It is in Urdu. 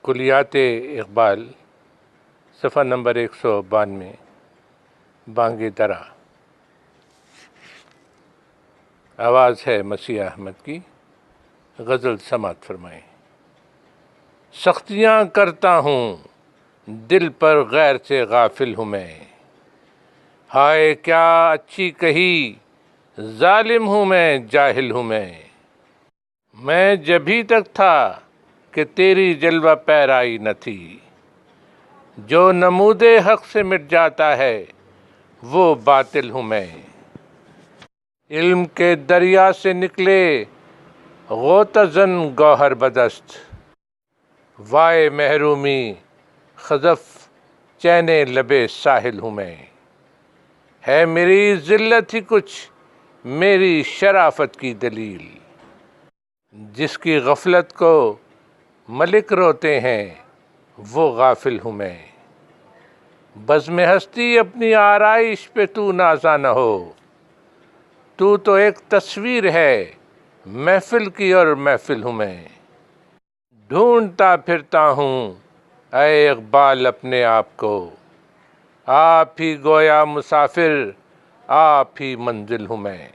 کلیات اقبال صفحہ نمبر 192 بانگ درا۔ آواز ہے مسیح احمد کی، غزل سماعت فرمائیں۔ سختیاں کرتا ہوں دل پر غیر سے غافل ہوں میں، ہائے کیا اچھی کہی ظالم ہوں میں، جاہل ہوں میں جبھی تک تھا کہ تیری جلوہ پیرائی نہ تھی، جو نمود حق سے مٹ جاتا ہے وہ باطل ہوں میں۔ علم کے دریا سے نکلے غوطہ زن گوہر بدست، وائے محرومی خزف چین لبے ساحل ہوں میں۔ ہے میری ذلت ہی کچھ میری شرافت کی دلیل، جس کی غفلت کو ملک روتے ہیں وہ غافل ہوں میں۔ بزم ہستی اپنی آرائش پہ تو نازا نہ ہو، تو ایک تصویر ہے محفل کی اور محفل ہوں میں۔ ڈھونڈتا پھرتا ہوں اے اقبال اپنے آپ کو، آپ ہی گویا مسافر آپ ہی منزل ہوں میں۔